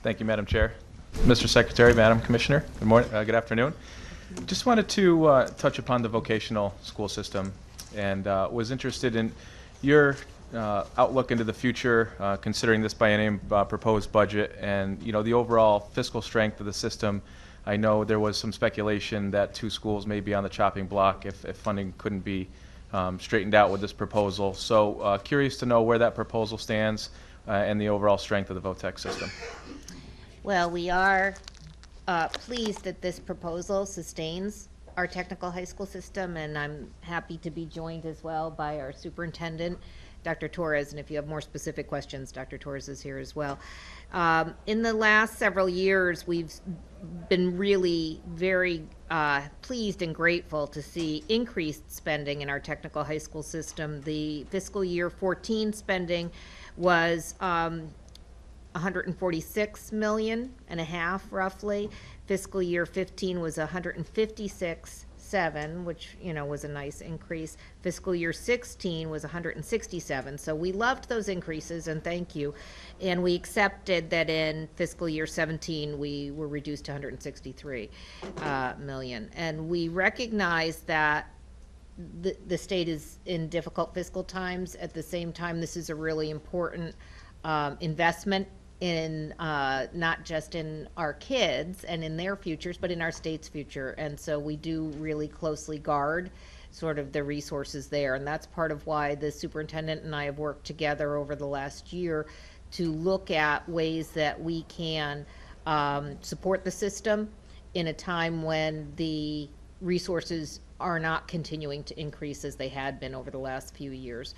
Thank you, Madam Chair. Mr. Secretary, Madam Commissioner, good morning, good afternoon. Just wanted to touch upon the vocational school system and was interested in your outlook into the future, considering this biennium proposed budget and the overall fiscal strength of the system. I know there was some speculation that 2 schools may be on the chopping block if funding couldn't be straightened out with this proposal. So curious to know where that proposal stands and the overall strength of the VOTEC system. Well, we are pleased that this proposal sustains our technical high school system, and I'm happy to be joined as well by our superintendent, Dr. Torres, and if you have more specific questions, Dr. Torres is here as well. In the last several years, we've been really very pleased and grateful to see increased spending in our technical high school system. The fiscal year 14 spending was 146 million and a half roughly. Fiscal year 15 was 156.7, which was a nice increase. Fiscal year 16 was 167. So we loved those increases, and thank you. And we accepted that in fiscal year 17 we were reduced to 163 million. And we recognize that the state is in difficult fiscal times. At the same time, this is a really important investment in not just in our kids and in their futures, but in our state's future. And so we do really closely guard sort of the resources there. And that's part of why the superintendent and I have worked together over the last year to look at ways that we can support the system in a time when the resources are not continuing to increase as they had been over the last few years.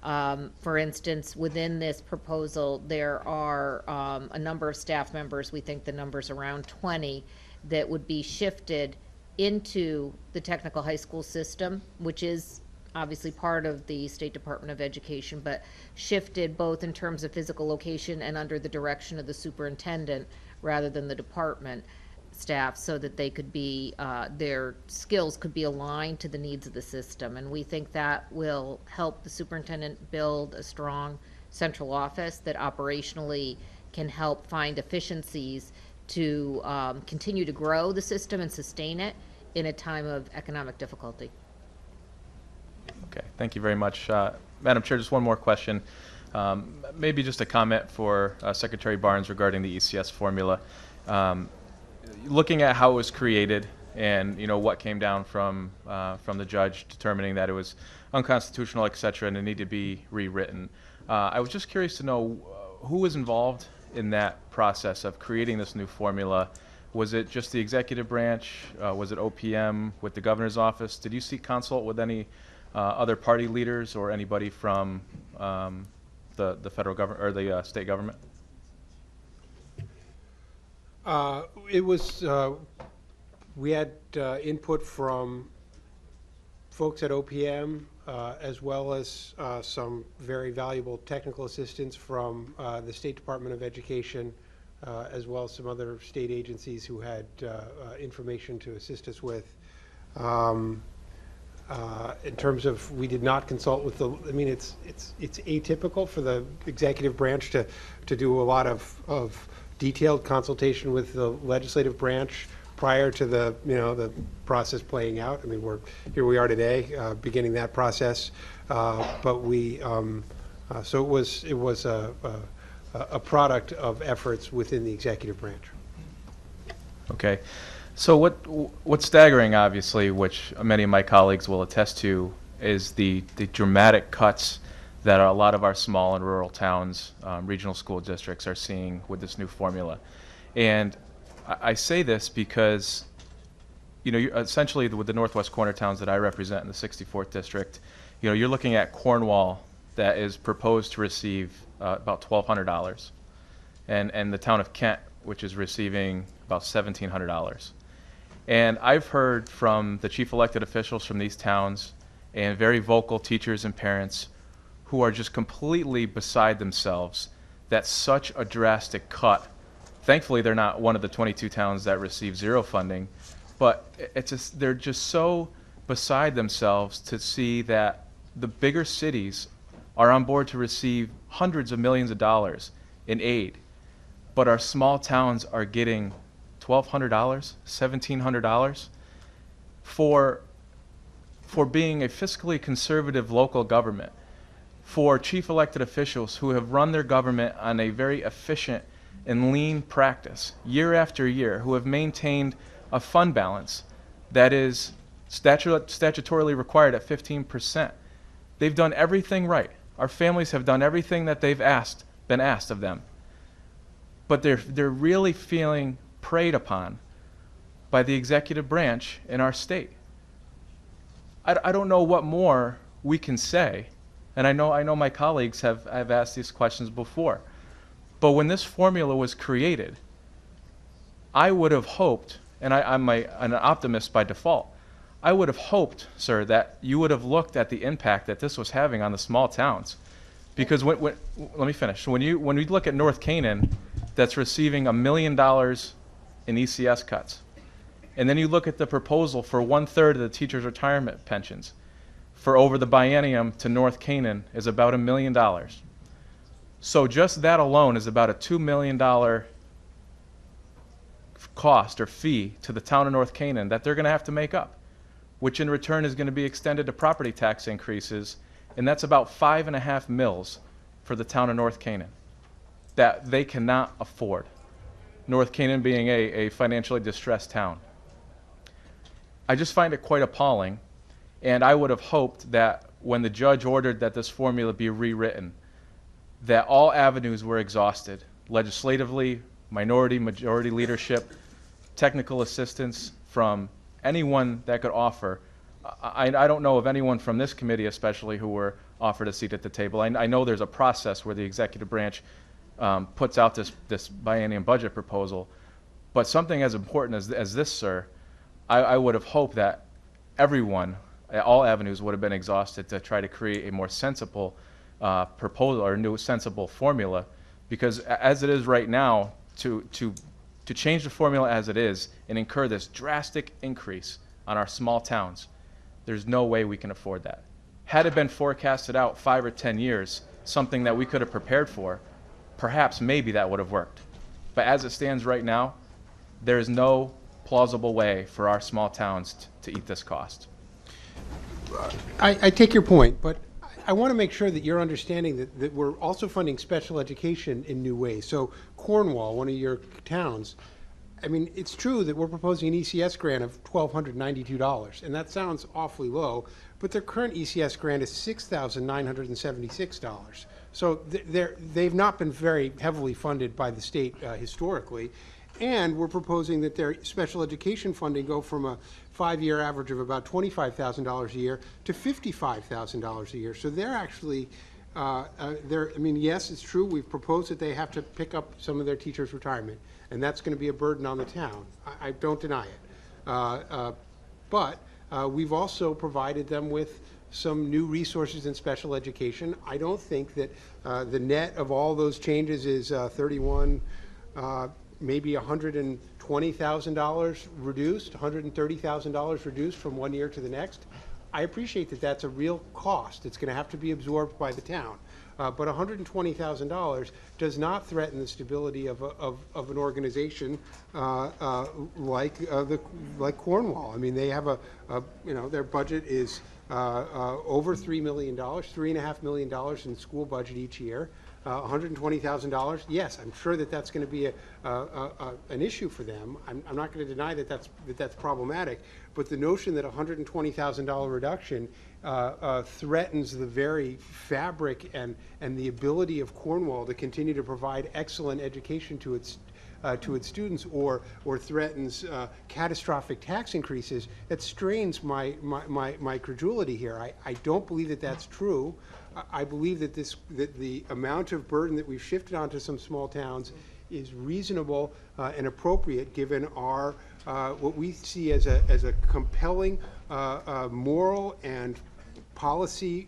For instance, within this proposal, there are a number of staff members, we think the number's around 20, that would be shifted into the technical high school system, which is obviously part of the State Department of Education, but shifted both in terms of physical location and under the direction of the superintendent rather than the department staff, so that they could be, their skills could be aligned to the needs of the system. And we think that will help the superintendent build a strong central office that operationally can help find efficiencies to continue to grow the system and sustain it in a time of economic difficulty. Okay, thank you very much. Madam Chair, just one more question. Maybe just a comment for Secretary Barnes regarding the ECS formula. Looking at how it was created and what came down from the judge determining that it was unconstitutional, et cetera, and it needed to be rewritten. I was just curious to know who was involved in that process of creating this new formula. Was it just the executive branch? Was it OPM with the governor's office? Did you seek consult with any other party leaders or anybody from the federal government or the state government? It was, we had input from folks at OPM, as well as some very valuable technical assistance from the State Department of Education, as well as some other state agencies who had information to assist us with. In terms of, we did not consult with the, I mean, it's atypical for the executive branch to do a lot of detailed consultation with the legislative branch prior to the the process playing out. I mean, here we are today, beginning that process, but we so it was a product of efforts within the executive branch. Okay, so what's staggering, obviously, which many of my colleagues will attest to, is the dramatic cuts that a lot of our small and rural towns, regional school districts, are seeing with this new formula. And I say this because, essentially with the northwest corner towns that I represent in the 64th district, you're looking at Cornwall that is proposed to receive about $1,200, and the town of Kent, which is receiving about $1,700. And I've heard from the chief elected officials from these towns and very vocal teachers and parents who are just completely beside themselves that such a drastic cut. Thankfully, they're not one of the 22 towns that receive zero funding, but they're just so beside themselves to see that the bigger cities are on board to receive hundreds of millions of dollars in aid. but our small towns are getting $1,200, $1,700 for being a fiscally conservative local government, for chief elected officials who have run their government on a very efficient and lean practice year after year, who have maintained a fund balance that is statutorily required at 15%. They've done everything right. Our families have done everything that they've been asked of them. But they're really feeling preyed upon by the executive branch in our state. I don't know what more we can say, and I know my colleagues have asked these questions before. But when this formula was created, I would have hoped, and I'm an optimist by default, I would have hoped, sir, that you would have looked at the impact that this was having on the small towns. Because let me finish. When you look at North Canaan, that's receiving $1 million in ECS cuts, and then you look at the proposal for 1/3 of the teachers' retirement pensions for over the biennium to North Canaan is about $1 million. So just that alone is about a $2 million cost or fee to the town of North Canaan that they're going to have to make up, which in return is going to be extended to property tax increases, and that's about 5.5 mils for the town of North Canaan that they cannot afford. North Canaan being a financially distressed town. I just find it quite appalling, and I would have hoped that when the judge ordered that this formula be rewritten, that all avenues were exhausted, legislatively, minority, majority leadership, technical assistance from anyone that could offer. I don't know of anyone from this committee especially who were offered a seat at the table. I know there's a process where the executive branch puts out this biennium budget proposal, but something as important as this, sir, I would have hoped that everyone, all avenues would have been exhausted to try to create a more sensible proposal or new sensible formula, because as it is right now, to change the formula as it is and incur this drastic increase on our small towns, there's no way we can afford that. Had it been forecasted out 5 or 10 years, something that we could have prepared for, perhaps maybe that would have worked. But as it stands right now, there is no plausible way for our small towns to eat this cost. I take your point, but I want to make sure that you're understanding that we're also funding special education in new ways. So Cornwall, one of your towns, I mean, it's true that we're proposing an ECS grant of $1,292, and that sounds awfully low, but their current ECS grant is $6,976. So they've not been very heavily funded by the state historically. And we're proposing that their special education funding go from a 5-year average of about $25,000 a year to $55,000 a year. So they're actually, I mean, yes, it's true, we've proposed that they have to pick up some of their teachers' retirement, and that's going to be a burden on the town. I don't deny it. But we've also provided them with some new resources in special education. I don't think that the net of all those changes is 31, maybe $120,000 reduced, $130,000 reduced from one year to the next. I appreciate that that's a real cost. It's going to have to be absorbed by the town. But $120,000 does not threaten the stability of an organization like Cornwall. I mean, they have their budget is over $3 million, $3.5 million in school budget each year. $120,000. Yes, I'm sure that that's going to be an issue for them. I'm not going to deny that that's problematic. But the notion that $120,000 reduction threatens the very fabric and the ability of Cornwall to continue to provide excellent education to its students, or threatens catastrophic tax increases, it strains my credulity here. I don't believe that that's true. I believe that the amount of burden that we've shifted onto some small towns is reasonable and appropriate given our what we see as a compelling moral and policy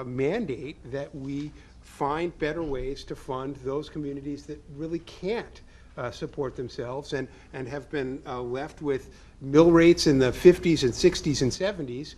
mandate that we find better ways to fund those communities that really can't support themselves and have been left with mill rates in the 50s and 60s and 70s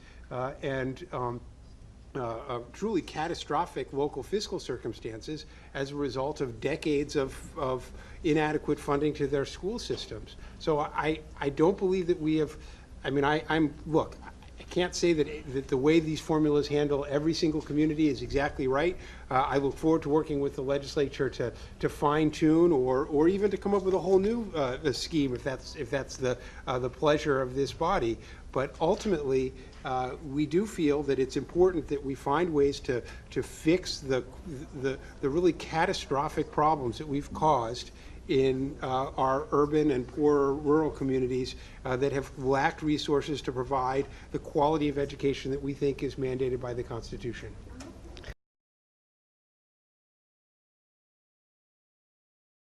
truly catastrophic local fiscal circumstances as a result of decades of inadequate funding to their school systems. So I don't believe that we have, I mean, look, I can't say that the way these formulas handle every single community is exactly right. I look forward to working with the legislature to fine tune or even to come up with a whole new scheme if that's the pleasure of this body. But ultimately, we do feel that it's important that we find ways to fix the really catastrophic problems that we've caused in our urban and poorer rural communities that have lacked resources to provide the quality of education that we think is mandated by the Constitution.